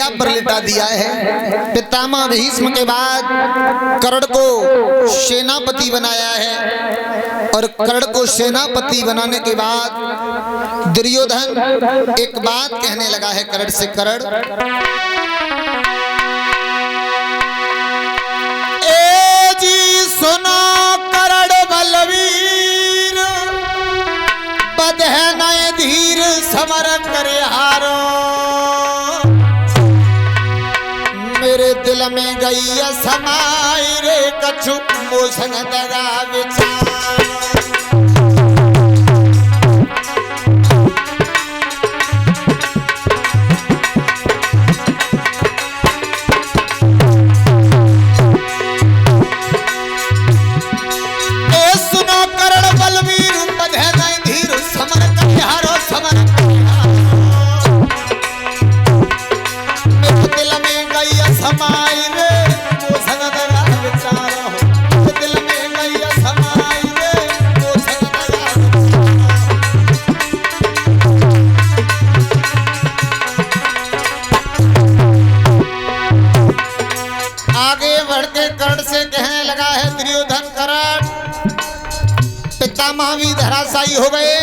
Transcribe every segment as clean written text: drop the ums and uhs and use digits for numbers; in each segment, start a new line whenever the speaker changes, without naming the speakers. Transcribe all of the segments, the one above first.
शैया पर लिटा दिया है। पितामह भीष्म के बाद कर्ण को सेनापति बनाया है और कर्ण को सेनापति बनाने के बाद दुर्योधन एक बात कहने लगा है कर्ण से, कर्ण ए जी सुनो कर्ण बलवीर, बधे नए धीर समर करे हारो, मेरे दिल में गई समाई रे कछु मोसन दगा विचार। पितामह भी धराशायी हो गए।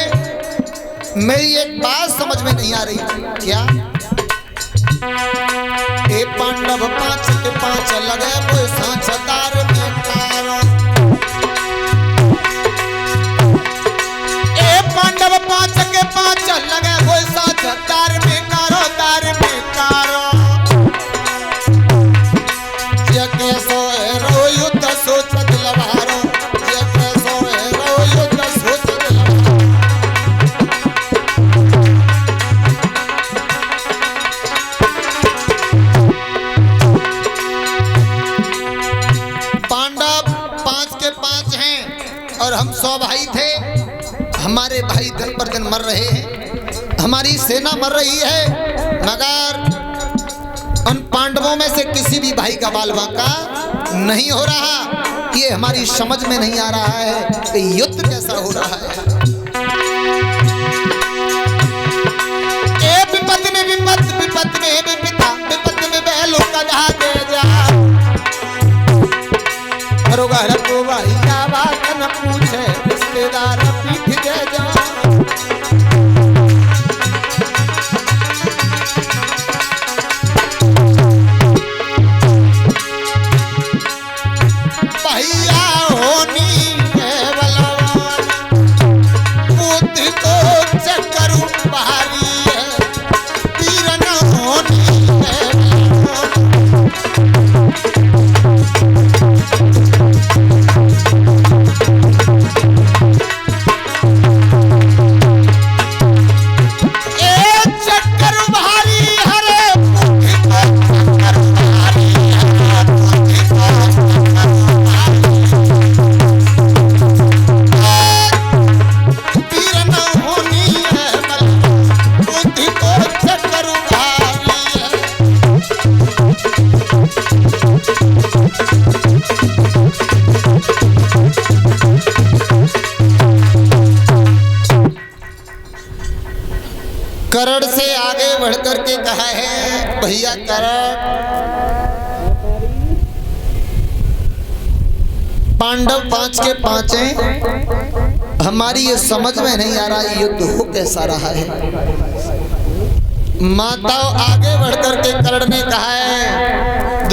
मेरी एक बात समझ में नहीं आ रही, क्या ए पांडव 5 के 5 लगे वो सांचदार में कारो, ए पांडव 5 के 5 लगे वो सांचदार में कारो, दार में कारो, जगे सोए रो युद्ध सोचत लवारो, हम 100 भाई थे, हमारे भाई दिन पर दिन मर रहे हैं, हमारी सेना मर रही है, मगर उन पांडवों में से किसी भी भाई का बाल बांका नहीं हो रहा। ये हमारी समझ में नहीं आ रहा है कि युद्ध कैसा हो रहा है। ए विपत्ति में विपत, विपत्ति में विपिता, विपत्ति में बहलों का जहा दे जा, घर को भाई क्या बात न पूछे, रिश्तेदार पीठ दे जा, भैया होनी है बलवान, बुद्धि को चक्कर भारी है, तीर न होनी है कर्ण से आगे बढ़कर के कहा है, भैया कर्ण, पांडव 5 के 5 हैं, हमारी ये समझ में नहीं आ रहा युद्ध हो कैसा रहा है। माताओं आगे बढ़कर के कर्ण ने कहा है,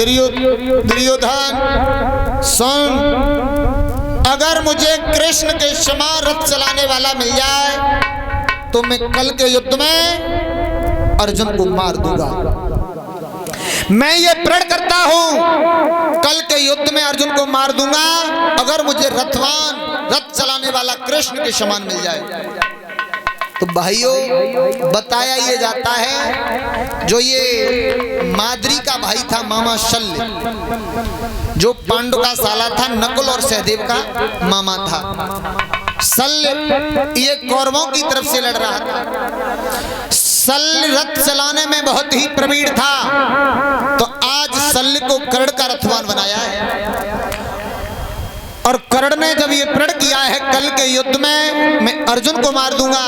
दुर्योधन सुन, अगर मुझे कृष्ण के समान रथ चलाने वाला मिल जाए तो मैं कल के युद्ध में अर्जुन को मार दूंगा। मैं ये प्रण करता हूं, कल के युद्ध में अर्जुन को मार दूंगा अगर मुझे रथ चलाने वाला कृष्ण के समान मिल जाए। तो भाइयों बताया ये जाता है, जो ये माद्री का भाई था मामा शल्य, जो पांडु का साला था, नकुल और सहदेव का मामा था। शल्य ये कौरवों की तरफ से लड़ रहा था। शल्य रथ चलाने में बहुत ही प्रवीण था, तो आज शल्य को कर्ण का रथवान बनाया है। और कर्ण ने जब ये प्रण किया है कल के युद्ध में मैं अर्जुन को मार दूंगा,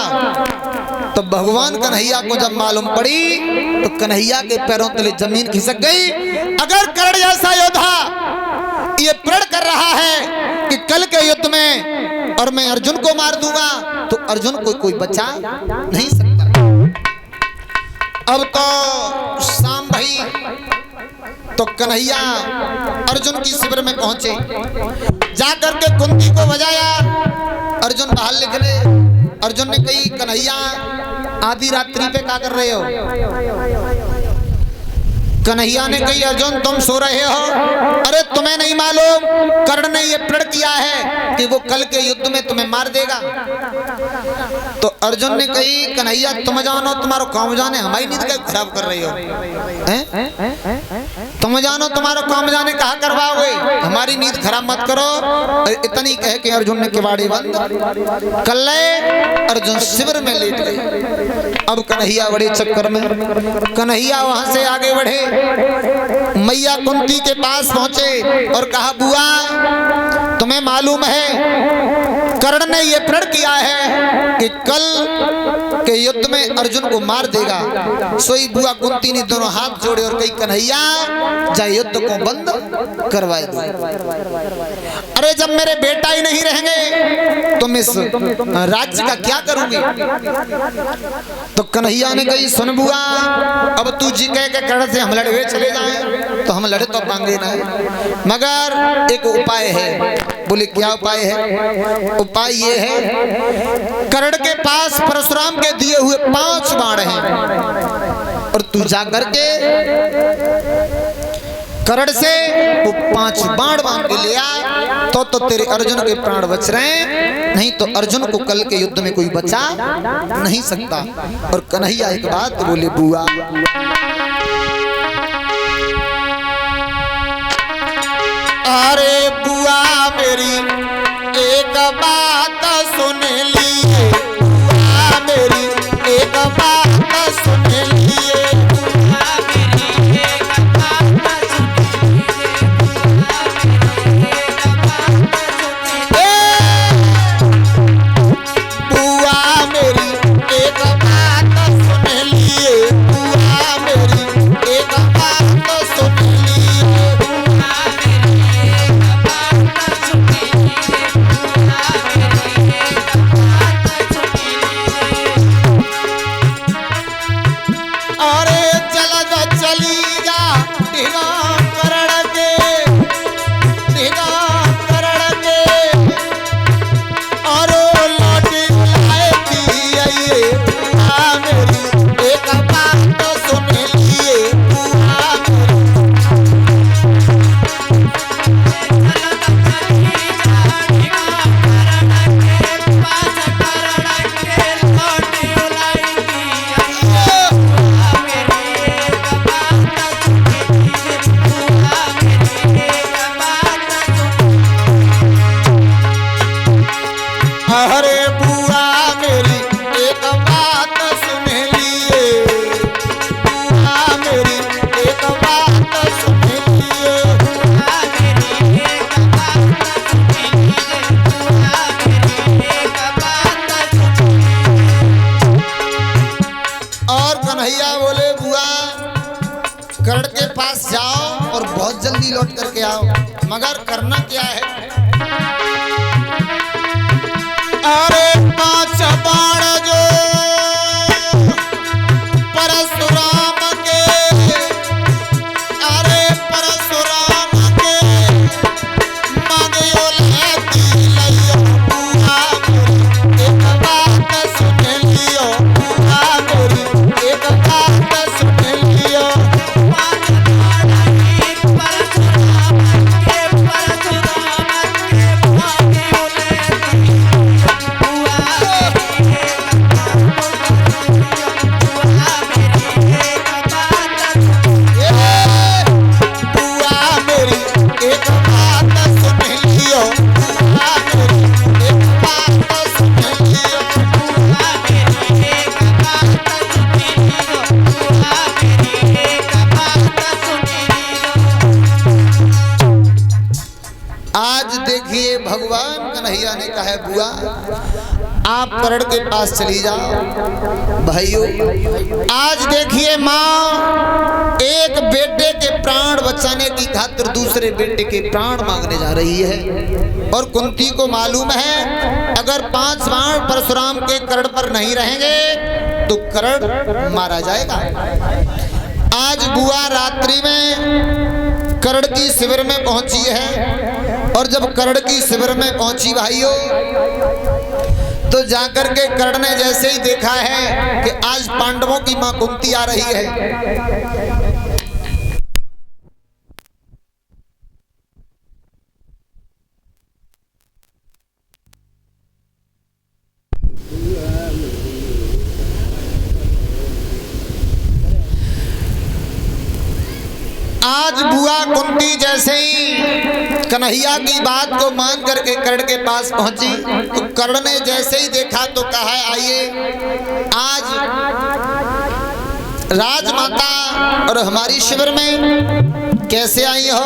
तो भगवान कन्हैया को जब मालूम पड़ी तो कन्हैया के पैरों तले जमीन खिसक गई। अगर कर्ण जैसा योद्धा ये प्रण कर रहा है कि कल के युद्ध में और मैं अर्जुन को मार दूंगा तो अर्जुन को कोई बचा नहीं सकता। अब तो शाम भई तो कन्हैया अर्जुन की शिविर में पहुंचे, जाकर के कुंती को बजाया। अर्जुन बाहर निकले। अर्जुन ने कही कन्हैया आधी रात्रि पे क्या कर रहे हो? कन्हैया ने कही अर्जुन तुम सो रहे हो? अरे तुम्हें नहीं मालूम कर्ण ने ये प्रण किया है कि वो कल के युद्ध में तुम्हें मार देगा। तो अर्जुन ने कही कन्हैया तुम जानो तुम्हारा काम जाने, हमारी नींद का खराब कर रही हो हैं? तुम जानो तुम्हारा काम जाने कहा करवाओगे, हमारी नींद खराब मत करो। इतनी कह के अर्जुन ने किवाड़ी बंद कर ले। अर्जुन शिविर में लेट गए। अब कन्हैया बड़े चक्कर में, कन्हैया वहां से आगे बढ़े, मैया कुंती के पास पहुंचे और कहा बुआ तुम्हें मालूम है कर्ण ने यह प्रण किया है कि कल के युद्ध में अर्जुन को मार देगा। सोई बुआ कुंती ने दोनों हाथ जोड़े और कही कन्हैया जा युद्ध को बंद करवाए दो। अरे जब मेरे बेटा ही नहीं रहेंगे तो मैं इस राज्य का क्या करूंगी? तो कन्हैया ने कही सुन बुआ अब तू जी कह के कर्ण से हम लड़े चले जाएं तो हम लड़े तो पाएंगे ना, मगर एक उपाय है। बोले क्या उपाय है? उपाय ये है कर्ण के पास परशुराम के दिए हुए 5 बाण हैं और तू जाकर के कर्ण से वो 5 बाण मांग के ले आ तो तेरे अर्जुन के प्राण बच रहे हैं, नहीं तो अर्जुन को कल के युद्ध में कोई बचा नहीं सकता। और कन्हैया एक बात बोले बुआ अरे बुआ मेरी एक बात सुन लिए, बुआ मेरी एक बात सुन लिए, बुआ मेरी एक बात सुन लिए, बुआ मेरी एक बात सुन लिए, बुआ मेरी एक बात सुन लिए। कर्ण के पास जाओ और बहुत जल्दी लौट करके आओ, मगर करना क्या है? अरे 5 बाण जो परशुराम के, अरे परशुराम के मांगियो लेती लियो, बुआ मेरी एक बात सुन लियो, बुआ मेरी एक बात सुन लियो। आज देखिए भगवान कन्हैया ने कहा बुआ आप करण के पास चली जाओ। भाइयों, आज देखिए माँ एक बेटे के प्राण बचाने की खातिर दूसरे बेटे के प्राण मांगने जा रही है। और कुंती को मालूम है अगर 5 बाण परशुराम के कर्ण पर नहीं रहेंगे तो कर्ण मारा जाएगा। आज बुआ रात्रि में कर्ण की शिविर में पहुंची है और जब कर्ण की शिविर में पहुंची भाइयों तो जाकर के कर्ण ने जैसे ही देखा है कि आज पांडवों की मां कुंती आ रही है, आज बुआ कुंती जैसे ही कन्हैया की बात को मान करके कर्ण के पास पहुंची तो कर्ण ने जैसे ही देखा तो कहा आइए आज राजमाता और हमारी शिविर में कैसे आई हो।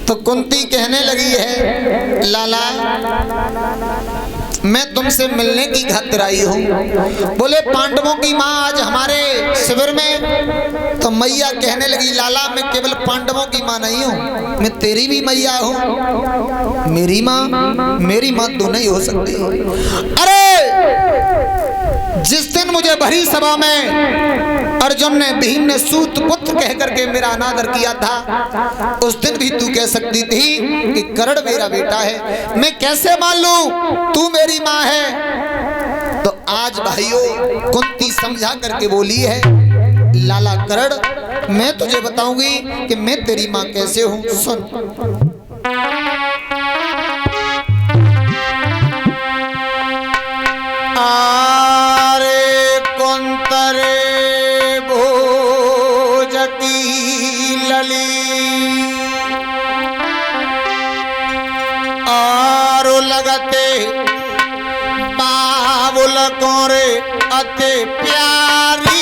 तो कुंती कहने लगी है लाला मैं तुमसे मिलने की खातिर आई हूँ। बोले पांडवों की माँ आज हमारे शिविर में। तो मैया कहने लगी लाला मैं केवल पांडवों की माँ नहीं हूँ, मैं तेरी भी मैया हूँ। मेरी माँ तो नहीं हो सकती। अरे जिस दिन मुझे भरी सभा में अर्जुन ने भीम ने सूत पुत्र कह करके मेरा अनादर किया था उस दिन भी तू कह सकती थी कि कर्ण मेरा बेटा है, मैं कैसे मान लूं तू मेरी माँ है। तो आज भाइयों कुंती समझा करके बोली है लाला कर्ण मैं तुझे बताऊंगी कि मैं तेरी माँ कैसे हूं। सुन आरे कुंतरे भोज की लली और लगते बाबुल कोरे अति प्यारी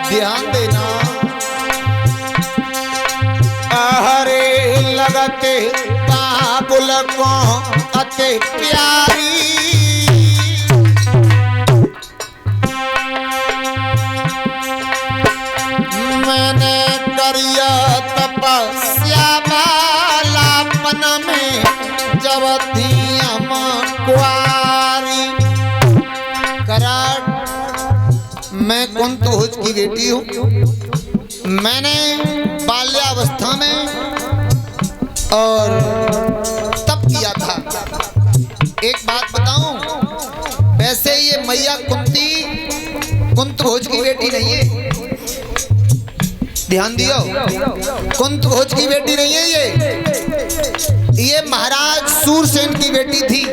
ध्यान देना। हरे लगते बाबुल को अति प्यारी मैंने करिया तपस्या बालापन में जब थी कुआरी। करण मैं कुंतभोज की बेटी हूँ। मैंने बाल्यावस्था में और तप किया था। एक बात बताऊं वैसे ये मैया कुंती कुंतभोज की बेटी नहीं है, ध्यान दियो कुंतभोज की बेटी नहीं है। ये महाराज सूरसेन की बेटी थी।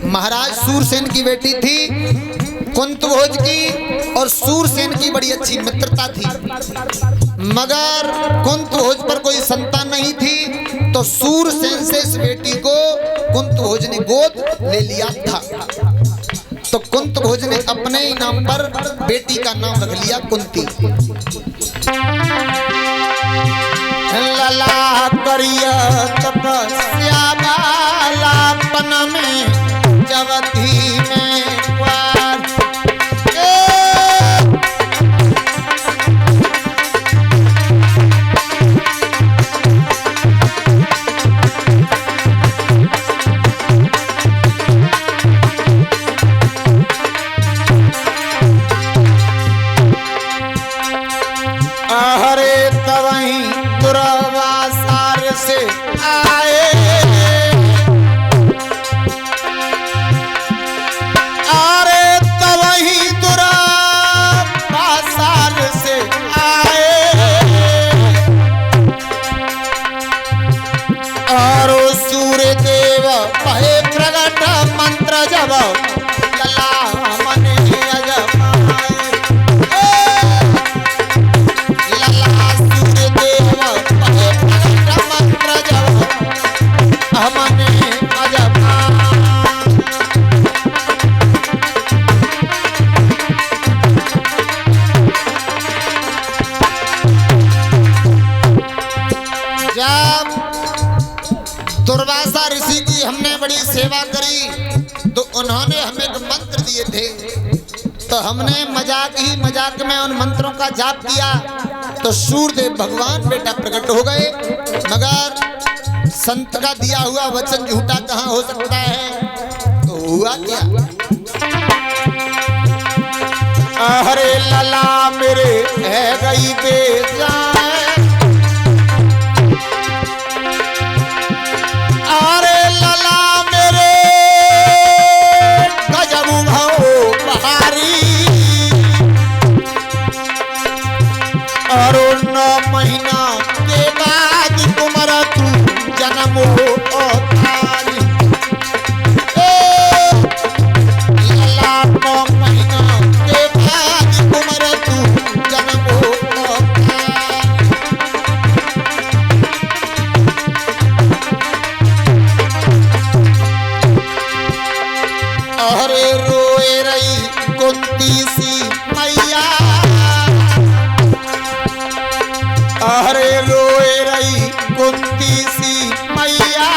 महाराज सूरसेन की बेटी थी कुंतभोज की और सूरसेन की बड़ी अच्छी मित्रता थी। मगर कुंतभोज पर कोई संतान नहीं थी तो सूरसेन से इस बेटी को कुंतभोज ने गोद ले लिया था। तो कुंतभोज ने अपने ही नाम पर बेटी का नाम रख लिया कुंती। लला करिया तपस्या बालापन में जब थी मैं से आए अरे तब ही दुरा बाजार से आए और सूर्य देव पहे प्रगट मंत्र जब लला मने अजमाए लला सूर्य देव पहे प्रगट मंत्र जब सेवा करी तो उन्होंने हमें एक मंत्र दिए थे, तो हमने मजाक ही मजाक में उन मंत्रों का जाप किया तो सूर्यदेव भगवान बेटा प्रकट हो गए। मगर संत का दिया हुआ वचन झूठा कहाँ हो सकता है? तो हुआ क्या? अरे लला मेरे है गई बेजान, अरे लला मेरे गजब भाओ बहारी, और 9 महीना के बाद तुम्हारा तू जन्म हो थारी। लला 9 महीना के बाद तुम्हारा तू जन्म हो थारी। अरे रोए रही कुंती सी मैया, अरे रोए रही कुंती सी मैया,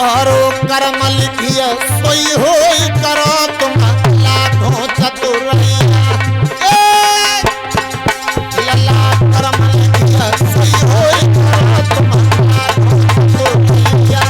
और कर्म लिखिए सोई होई करो तुम लाखों चतुरैया। लला कर्म लिखिए सोई होई करो तुम लाखों चतुरैया।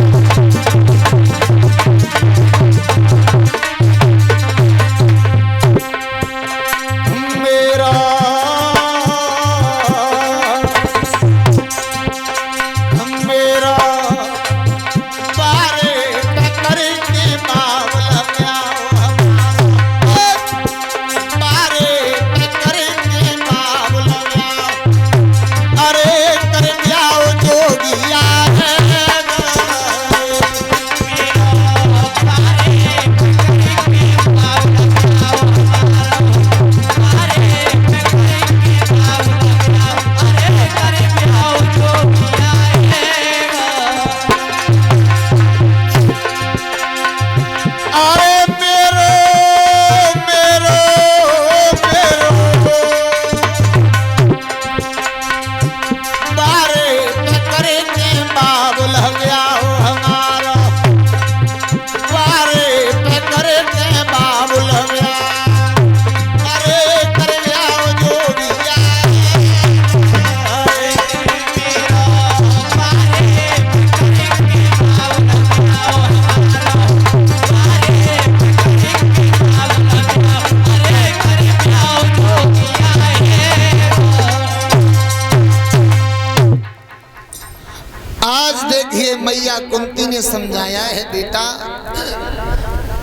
मैया कुंती ने समझाया है, बेटा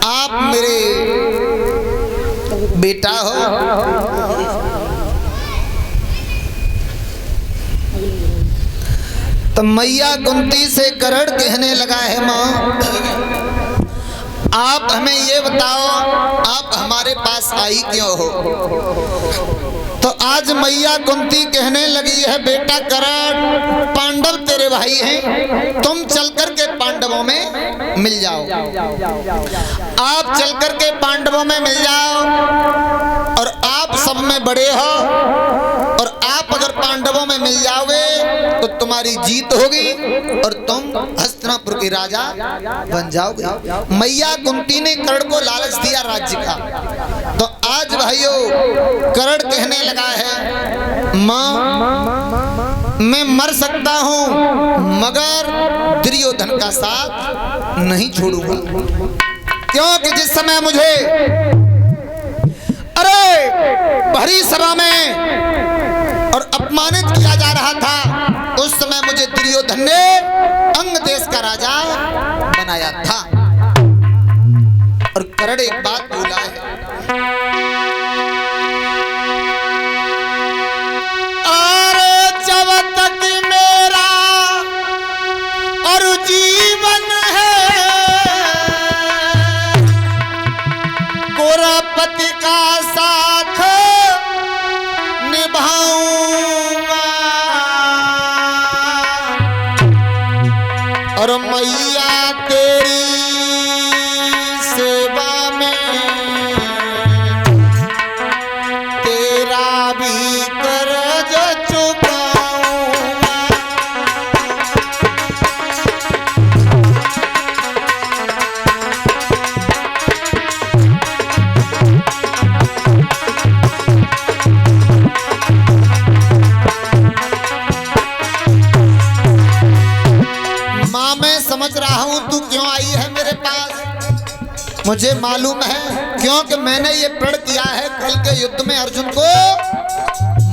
आप मेरे बेटा हो, तो मैया कुंती से करण कहने लगा है, माँ आप हमें ये बताओ आप हमारे पास आई क्यों हो? तो आज मैया कुंती कहने लगी है, बेटा करण पांडव तेरे भाई हैं, तुम चल कर के पांडवों में मिल जाओ। आप चल कर के पांडवों में मिल जाओ और आप सब में बड़े हो, और आप अगर पांडवों में मिल जाओगे तो तुम्हारी जीत होगी और तुम हस्तिनापुर के राजा बन जाओगे। मैया कुंती ने कर्ण को लालच दिया राज्य का। तो आज भाइयों कर्ण कहने लगा है, माँ मैं मर सकता हूँ मगर दुर्योधन का साथ नहीं छोड़ूंगा, क्योंकि जिस समय मुझे अरे भरी सभा में और अपमानित किया जा रहा था, उस समय मुझे दुर्योधन ने अंग देश का राजा बनाया था। और कर्ण एक बात बोला है, अरे जब तक मेरा और जीवन है कुरपति का साथ निभाऊंगा, और मैया तेरी सेवा में तेरा भी कर्ज चुकाऊंगा। मुझे मालूम है, क्योंकि मैंने ये प्रण किया है कल के युद्ध में अर्जुन को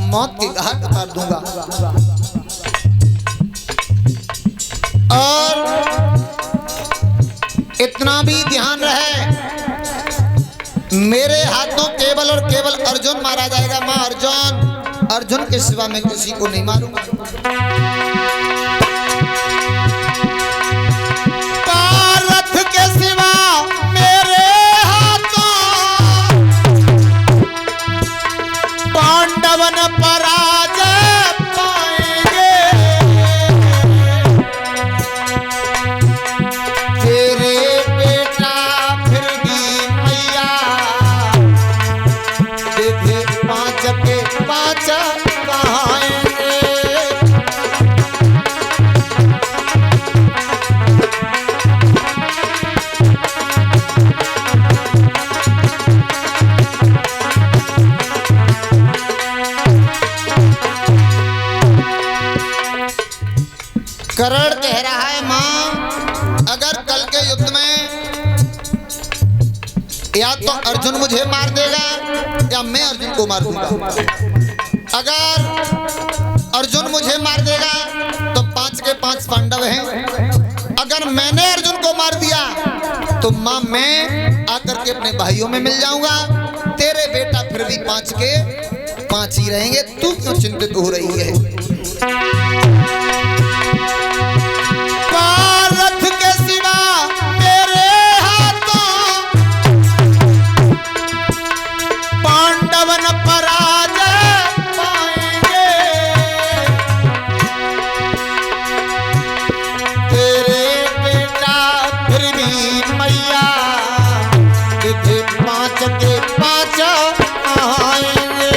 मौत की घाट उतार दूंगा। और इतना भी ध्यान रहे, मेरे हाथों केवल और केवल अर्जुन मारा जाएगा। मां अर्जुन के सिवा मैं किसी को नहीं मारूंगा। पारथ के सिवा मेरे हाथों पांडव न पराजय पाएंगे। तेरे बेटा फिर भी मैया देखे 5 के 5 कहाएंगे। कर्ण कह रहा है, मां अगर कल के युद्ध में या तो अर्जुन मुझे मार देगा या मैं अर्जुन को मार दूंगा। अगर अर्जुन मुझे मार देगा तो 5 के 5 पांडव हैं। अगर मैंने अर्जुन को मार दिया तो मां मैं आकर के अपने भाइयों में मिल जाऊंगा। तेरे बेटा फिर भी 5 के 5 ही रहेंगे। तू क्यों चिंतित हो रही है? पारथ के सिवा मेरे हाथों पांडव न पराजय पाएंगे। तेरे बेटा फिर भी मैया तुझे 5 के 5 आएंगे।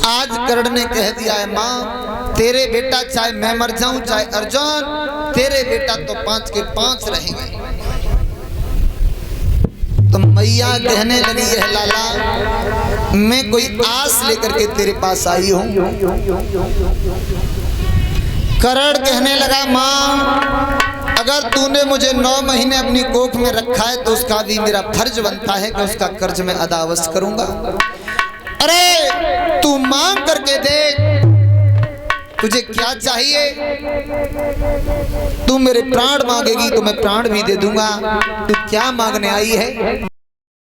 आज कर्ण ने कह दिया है, मां तेरे बेटा चाहे मैं मर जाऊं चाहे अर्जुन, तेरे बेटा तो 5 के 5 रहेंगे। तो मैया कहने लगी है, लाला मैं कोई आस लेकर के तेरे पास आई हूं। कर्ण कहने लगा, मां अगर तूने मुझे 9 महीने अपनी कोख में रखा है तो उसका भी मेरा फर्ज बनता है कि उसका कर्ज मैं अदा अवश्य करूंगा। अरे तू मांग करके देख, तुझे क्या चाहिए? तू मेरे प्राण मांगेगी तो मैं प्राण भी दे दूंगा। तू क्या मांगने आई है?